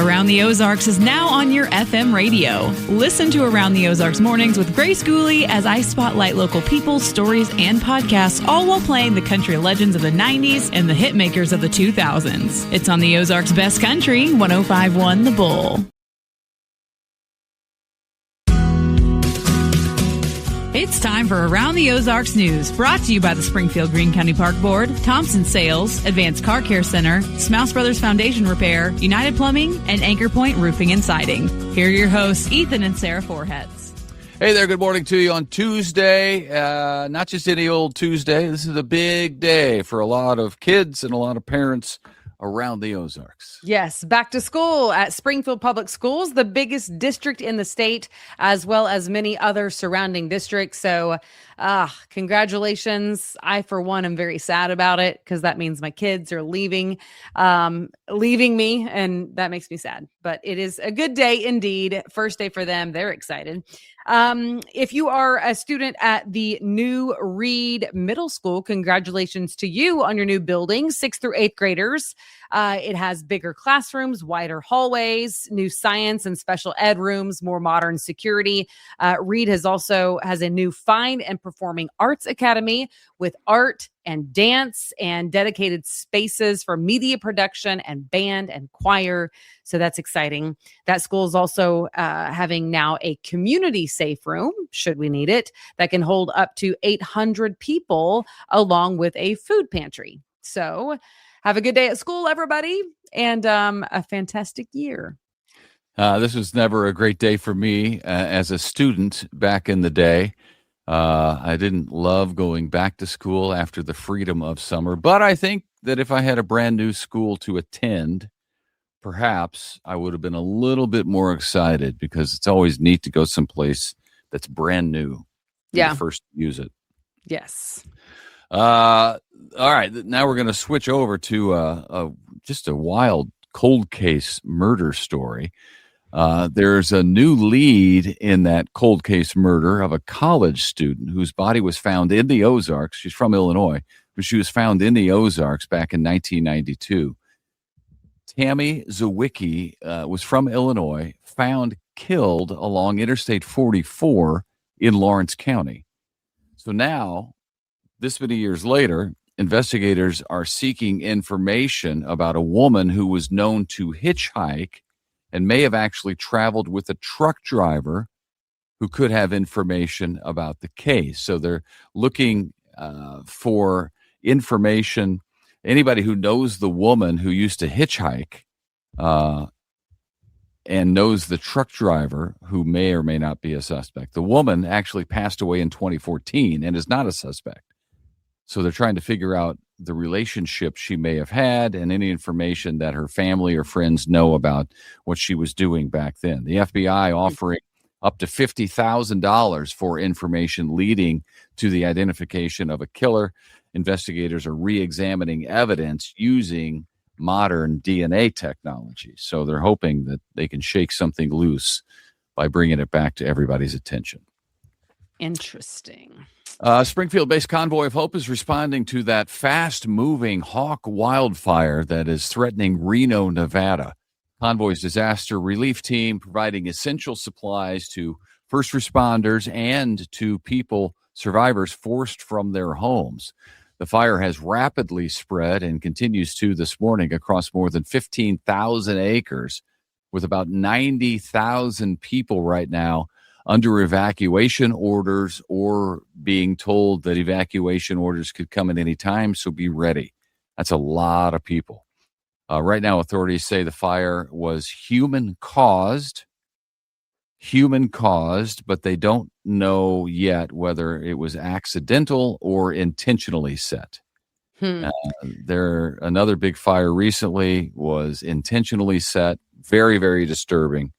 Around the Ozarks is now on your FM radio. Listen to Around the Ozarks mornings with Grace Gooley as I spotlight local people, stories, and podcasts, all while playing the country legends of the 90s and the hit makers of the 2000s. It's on the Ozarks' best country, 105.1 The Bull. It's time for Around the Ozarks News, brought to you by the Springfield Greene County Park Board, Thompson Sales, Advanced Car Care Center, Smouse Brothers Foundation Repair, United Plumbing, and Anchor Point Roofing and Siding. Here are your hosts, Ethan and Sarah Foreheads. Hey there, good morning to you on Tuesday. Not just any old Tuesday. This is a big day for a lot of kids and a lot of parents around the Ozarks. Yes, back to school at Springfield Public Schools, the biggest district in the state, as well as many other surrounding districts. So congratulations. I, for one, am very sad about it because that means my kids are leaving me, and that makes me sad. But it is a good day indeed. First day for them. They're excited. If you are a student at the new Reed Middle School, congratulations to you on your new building, 6th through 8th graders. It has bigger classrooms, wider hallways, new science and special ed rooms, more modern security. Reed has a new fine and performing arts academy with art and dance and dedicated spaces for media production and band and choir. So that's exciting. That school is also having now a community safe room, should we need it, that can hold up to 800 people, along with a food pantry. So have a good day at school, everybody, and a fantastic year. This was never a great day for me as a student back in the day. I didn't love going back to school after the freedom of summer, but I think that if I had a brand new school to attend, perhaps I would have been a little bit more excited, because it's always neat to go someplace that's brand new. Yeah. First use it. Yes. All right. Now we're going to switch over to just a wild cold case murder story. There's a new lead in that cold case murder of a college student whose body was found in the Ozarks. She's from Illinois, but she was found in the Ozarks back in 1992. Tammy Zawicki was from Illinois, found killed along Interstate 44 in Lawrence County. So now, this many years later, investigators are seeking information about a woman who was known to hitchhike and may have actually traveled with a truck driver who could have information about the case. So they're looking for information. Anybody who knows the woman who used to hitchhike and knows the truck driver, who may or may not be a suspect. The woman actually passed away in 2014 and is not a suspect. So they're trying to figure out the relationship she may have had and any information that her family or friends know about what she was doing back then. The FBI offering up to $50,000 for information leading to the identification of a killer. Investigators are re-examining evidence using modern DNA technology. So they're hoping that they can shake something loose by bringing it back to everybody's attention. Interesting. Springfield-based Convoy of Hope is responding to that fast-moving hawk wildfire that is threatening Reno, Nevada. Convoy's disaster relief team providing essential supplies to first responders and to survivors forced from their homes. The fire has rapidly spread and continues to this morning across more than 15,000 acres, with about 90,000 people right now under evacuation orders or being told that evacuation orders could come at any time, so be ready. That's a lot of people. Right now, authorities say the fire was human-caused, but they don't know yet whether it was accidental or intentionally set. Another big fire recently was intentionally set. Very, very disturbing.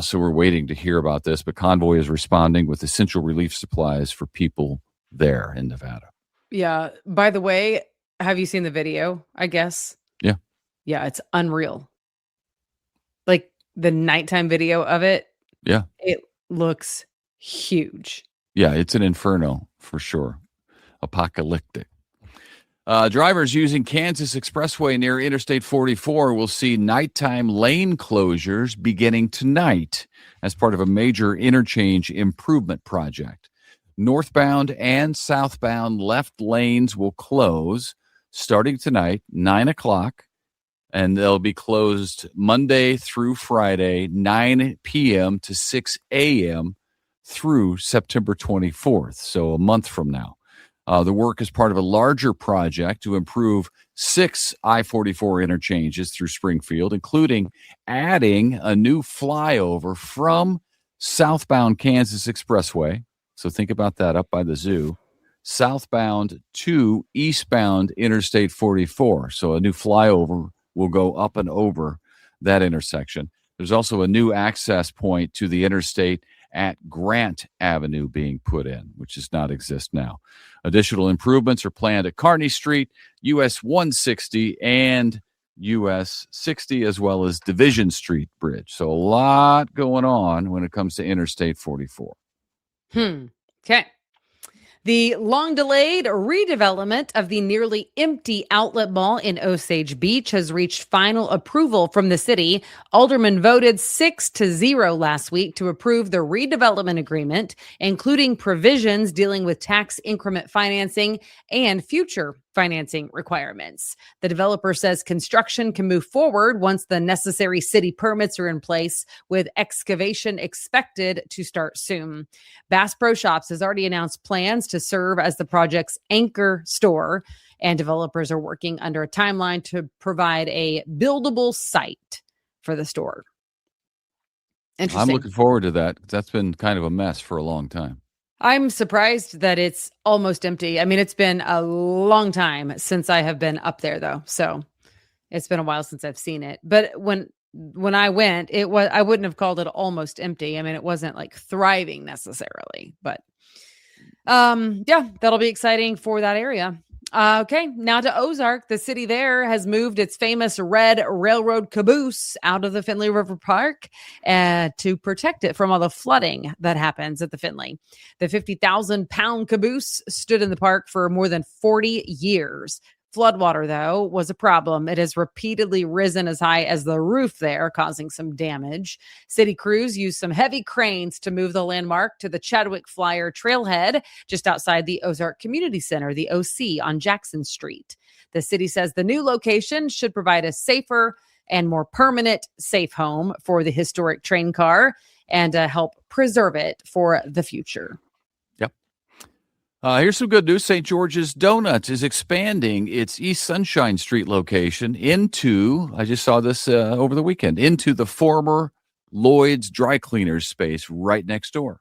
So we're waiting to hear about this, but Convoy is responding with essential relief supplies for people there in Nevada. Yeah. By the way, have you seen the video, I guess? Yeah. Yeah, it's unreal. Like the nighttime video of it. Yeah. It looks huge. Yeah, it's an inferno for sure. Apocalyptic. Drivers using Kansas Expressway near Interstate 44 will see nighttime lane closures beginning tonight as part of a major interchange improvement project. Northbound and southbound left lanes will close starting tonight, 9 o'clock, and they'll be closed Monday through Friday, 9 p.m. to 6 a.m. through September 24th, so a month from now. The work is part of a larger project to improve 6 I-44 interchanges through Springfield, including adding a new flyover from southbound Kansas Expressway. So think about that, up by the zoo, southbound to eastbound Interstate 44. So a new flyover will go up and over that intersection. There's also a new access point to the interstate at Grant Avenue being put in, which does not exist now. Additional improvements are planned at Kearney Street, US 160, and US 60, as well as Division Street Bridge. So a lot going on when it comes to Interstate 44. Okay. The long-delayed redevelopment of the nearly empty outlet mall in Osage Beach has reached final approval from the city. Aldermen voted 6-0 last week to approve the redevelopment agreement, including provisions dealing with tax increment financing and future financing requirements. The developer says construction can move forward once the necessary city permits are in place, with excavation expected to start soon. Bass Pro Shops has already announced plans to serve as the project's anchor store, and developers are working under a timeline to provide a buildable site for the store. Interesting. I'm looking forward to that. That's been kind of a mess for a long time. I'm surprised that it's almost empty. I mean, it's been a long time since I have been up there, though. So it's been a while since I've seen it. But when I went, I wouldn't have called it almost empty. I mean, it wasn't like thriving necessarily, but yeah, that'll be exciting for that area. Okay, now to Ozark. The city there has moved its famous red railroad caboose out of the Finley River Park to protect it from all the flooding that happens at the Finley. The 50,000-pound caboose stood in the park for more than 40 years. Floodwater, though, was a problem. It has repeatedly risen as high as the roof there, causing some damage. City crews used some heavy cranes to move the landmark to the Chadwick Flyer Trailhead, just outside the Ozark Community Center, the OC, on Jackson Street. The city says the new location should provide a safer and more permanent safe home for the historic train car and help preserve it for the future. Here's some good news. St. George's Donuts is expanding its East Sunshine Street location into, I just saw this over the weekend, into the former Lloyd's dry cleaners space right next door.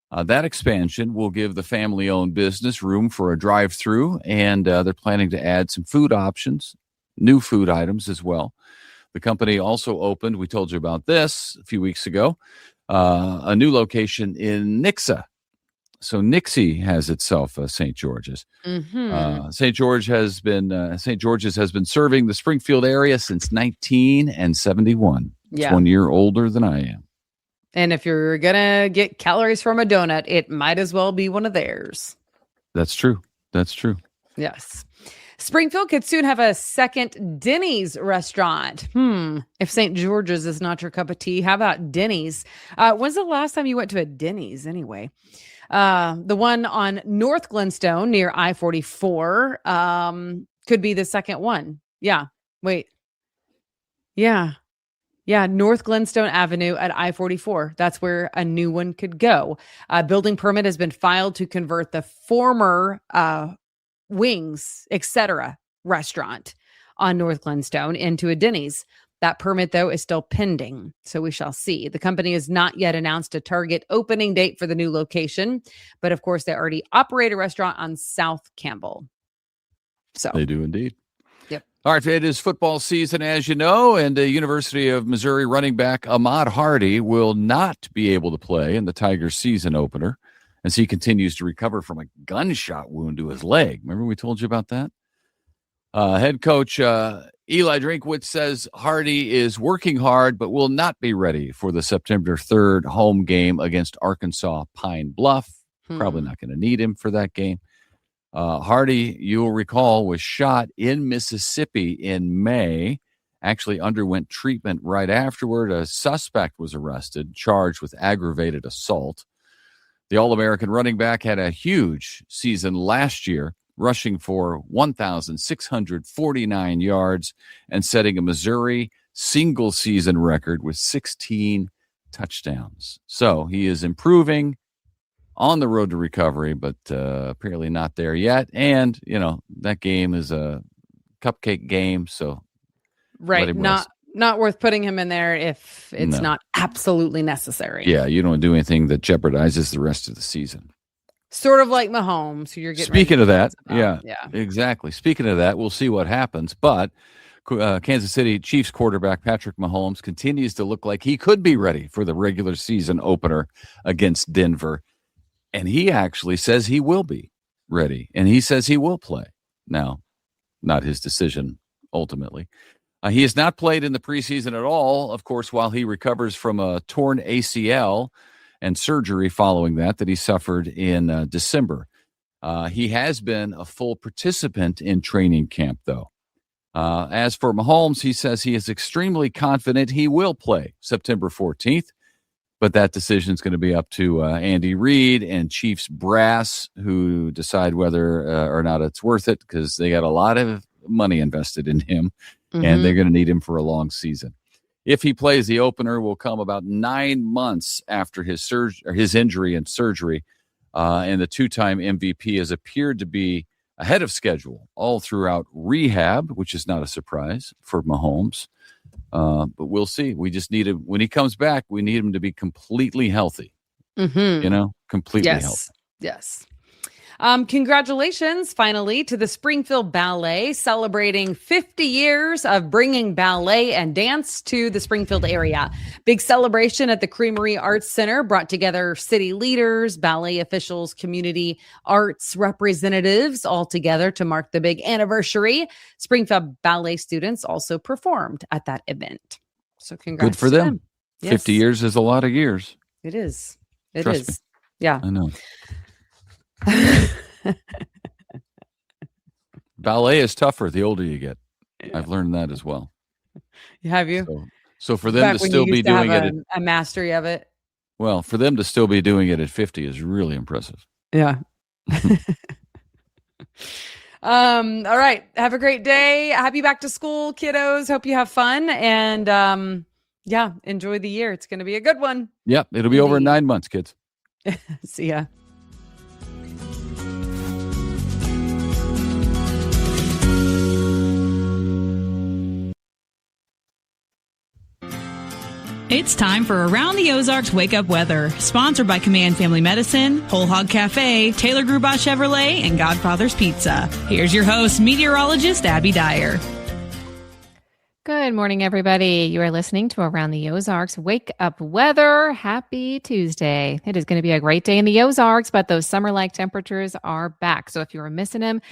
That expansion will give the family-owned business room for a drive-through, and they're planning to add some food options, new food items as well. The company also opened, we told you about this a few weeks ago, a new location in Nixa. So Nixie has itself St. George's. Mm-hmm. St. George's has been serving the Springfield area since 1971. It's 1 year older than I am. And if you're gonna get calories from a donut, it might as well be one of theirs. That's true. Yes. Springfield could soon have a second Denny's restaurant. If St. George's is not your cup of tea, how about Denny's? When's the last time you went to a Denny's anyway? The one on North Glenstone near I-44 could be the second one. Yeah. Wait. Yeah. North Glenstone Avenue at I-44. That's where a new one could go. A building permit has been filed to convert the former Wings, etc. restaurant on North Glenstone into a Denny's. That permit, though, is still pending, so we shall see. The company has not yet announced a target opening date for the new location, but of course, they already operate a restaurant on South Campbell. So they do indeed. Yep. All right, it is football season, as you know, and the University of Missouri running back Ahmad Hardy will not be able to play in the Tigers season opener as he continues to recover from a gunshot wound to his leg. Remember we told you about that? Head coach Eli Drinkwitz says Hardy is working hard but will not be ready for the September 3rd home game against Arkansas Pine Bluff. Probably not going to need him for that game. Hardy, you'll recall, was shot in Mississippi in May, actually underwent treatment right afterward. A suspect was arrested, charged with aggravated assault. The All-American running back had a huge season last year, rushing for 1,649 yards and setting a Missouri single-season record with 16 touchdowns. So he is improving, on the road to recovery, but apparently not there yet. And, that game is a cupcake game, so right. Not worth putting him in there if it's not absolutely necessary. Yeah, you don't do anything that jeopardizes the rest of the season. Sort of like Mahomes, who you're getting. Speaking of that, yeah, exactly. Speaking of that, we'll see what happens. But Kansas City Chiefs quarterback Patrick Mahomes continues to look like he could be ready for the regular season opener against Denver. And he actually says he will be ready, and he says he will play. Now, not his decision, ultimately. He has not played in the preseason at all, of course, while he recovers from a torn ACL and surgery following that he suffered in December. He has been a full participant in training camp, though. As for Mahomes, he says he is extremely confident he will play September 14th. But that decision is going to be up to Andy Reid and Chiefs brass, who decide whether or not it's worth it, because they got a lot of money invested in him, and they're going to need him for a long season. If he plays, the opener will come about 9 months after his injury and surgery, and the two-time MVP has appeared to be ahead of schedule all throughout rehab, which is not a surprise for Mahomes. But we'll see. We just need him when he comes back. We need him to be completely healthy. Completely healthy. Yes. Congratulations, finally, to the Springfield Ballet, celebrating 50 years of bringing ballet and dance to the Springfield area. Big celebration at the Creamery Arts Center brought together city leaders, ballet officials, community arts representatives all together to mark the big anniversary. Springfield Ballet students also performed at that event. So congrats. Good for them. 50 years is a lot of years. It is. Trust me. Yeah. I know. Ballet is tougher the older you get. I've learned that as well. Have you? So for them to still be doing it, a mastery of it. Well, for them to still be doing it at 50 is really impressive. Yeah. All right. Have a great day. Happy back to school, kiddos. Hope you have fun, and enjoy the year. It's going to be a good one. Yep, it'll be over in 9 months, kids. See ya. It's time for Around the Ozarks Wake Up Weather, sponsored by Command Family Medicine, Whole Hog Cafe, Taylor Grubauer Chevrolet, and Godfather's Pizza. Here's your host, meteorologist Abby Dyer. Good morning, everybody. You are listening to Around the Ozarks Wake Up Weather. Happy Tuesday. It is going to be a great day in the Ozarks, but those summer-like temperatures are back. So if you were missing them,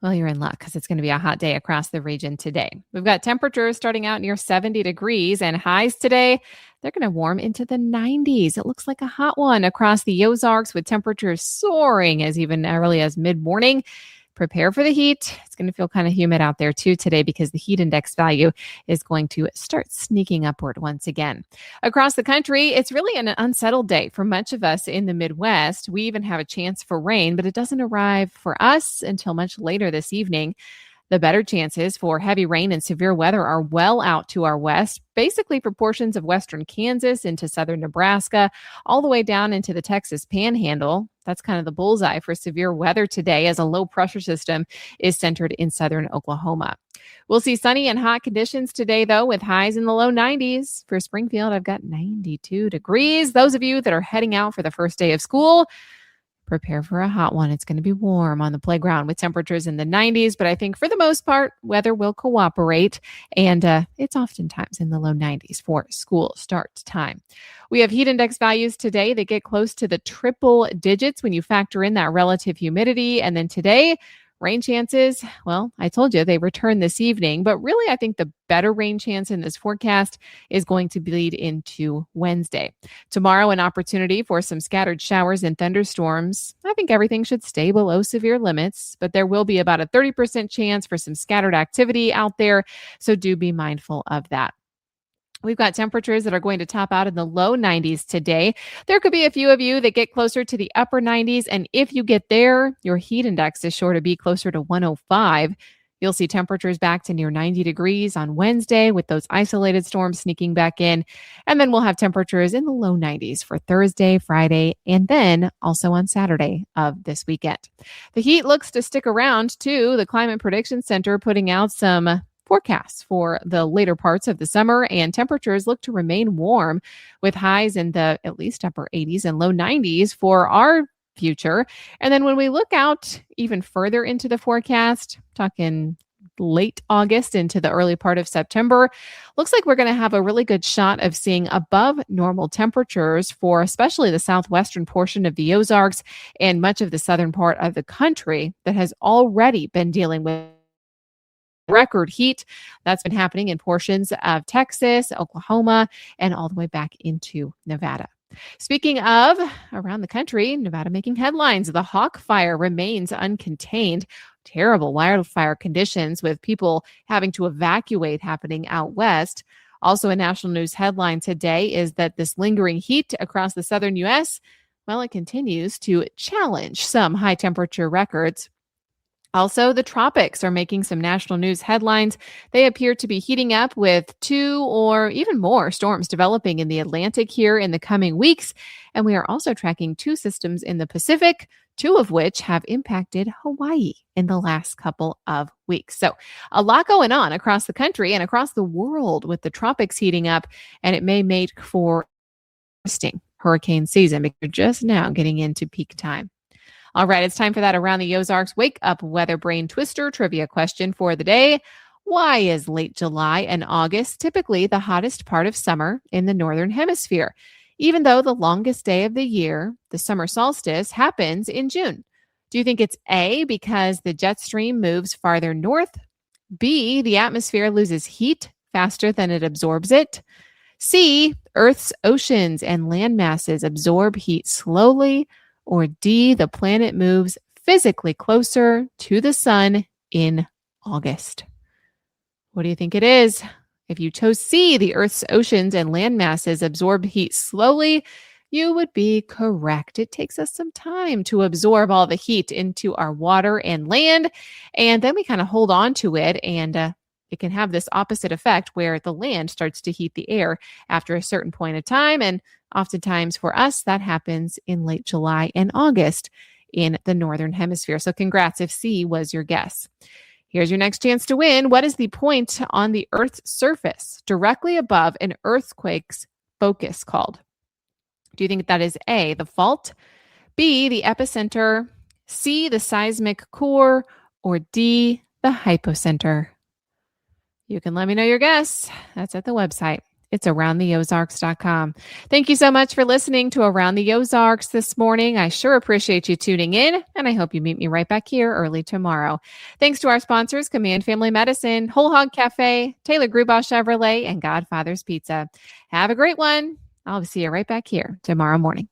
well, you're in luck because it's going to be a hot day across the region today. We've got temperatures starting out near 70 degrees and highs today. They're going to warm into the 90s. It looks like a hot one across the Ozarks with temperatures soaring as even early as mid-morning. Prepare for the heat. It's going to feel kind of humid out there too today because the heat index value is going to start sneaking upward once again. Across the country, it's really an unsettled day for much of us in the Midwest. We even have a chance for rain, but it doesn't arrive for us until much later this evening. The better chances for heavy rain and severe weather are well out to our west, basically for portions of western Kansas into southern Nebraska, all the way down into the Texas Panhandle. That's kind of the bullseye for severe weather today as a low pressure system is centered in southern Oklahoma. We'll see sunny and hot conditions today, though, with highs in the low 90s. For Springfield, I've got 92 degrees. Those of you that are heading out for the first day of school, prepare for a hot one. It's going to be warm on the playground with temperatures in the 90s, but I think for the most part, weather will cooperate, and it's oftentimes in the low 90s for school start time. We have heat index values today that get close to the triple digits when you factor in that relative humidity, and then today, Rain chances, well, I told you they return this evening, but really I think the better rain chance in this forecast is going to bleed into Wednesday. Tomorrow, an opportunity for some scattered showers and thunderstorms. I think everything should stay below severe limits, but there will be about a 30% chance for some scattered activity out there, so do be mindful of that. We've got temperatures that are going to top out in the low 90s today. There could be a few of you that get closer to the upper 90s. And if you get there, your heat index is sure to be closer to 105. You'll see temperatures back to near 90 degrees on Wednesday with those isolated storms sneaking back in. And then we'll have temperatures in the low 90s for Thursday, Friday, and then also on Saturday of this weekend. The heat looks to stick around too. The Climate Prediction Center putting out some forecasts for the later parts of the summer, and temperatures look to remain warm with highs in the at least upper 80s and low 90s for our future. And then when we look out even further into the forecast, talking late August into the early part of September, looks like we're going to have a really good shot of seeing above normal temperatures for especially the southwestern portion of the Ozarks and much of the southern part of the country that has already been dealing with record heat. That's been happening in portions of Texas, Oklahoma, and all the way back into Nevada. Speaking of around the country, Nevada making headlines. The Hawk Fire remains uncontained. Terrible wildfire conditions with people having to evacuate happening out west. Also, a national news headline today is that this lingering heat across the southern U.S., well, it continues to challenge some high temperature records. Also, the tropics are making some national news headlines. They appear to be heating up with 2 or even more storms developing in the Atlantic here in the coming weeks. And we are also tracking 2 systems in the Pacific, 2 of which have impacted Hawaii in the last couple of weeks. So a lot going on across the country and across the world with the tropics heating up, and it may make for interesting hurricane season because we're just now getting into peak time. All right, it's time for that Around the Ozarks Wake Up Weather Brain Twister trivia question for the day. Why is late July and August typically the hottest part of summer in the Northern Hemisphere, even though the longest day of the year, the summer solstice, happens in June? Do you think it's A, because the jet stream moves farther north? B, the atmosphere loses heat faster than it absorbs it? C, Earth's oceans and land masses absorb heat slowly? Or D, the planet moves physically closer to the sun in August? What do you think it is? If you chose C, the Earth's oceans and land masses absorb heat slowly, you would be correct. It takes us some time to absorb all the heat into our water and land, and then we kind of hold on to it, and it can have this opposite effect where the land starts to heat the air after a certain point of time. And oftentimes for us, that happens in late July and August in the Northern Hemisphere. So congrats if C was your guess. Here's your next chance to win. What is the point on the Earth's surface directly above an earthquake's focus called? Do you think that is A, the fault, B, the epicenter, C, the seismic core, or D, the hypocenter? You can let me know your guess. That's at the website. It's aroundtheozarks.com. Thank you so much for listening to Around the Ozarks this morning. I sure appreciate you tuning in, and I hope you meet me right back here early tomorrow. Thanks to our sponsors, Command Family Medicine, Whole Hog Cafe, Taylor Grubaugh Chevrolet, and Godfather's Pizza. Have a great one. I'll see you right back here tomorrow morning.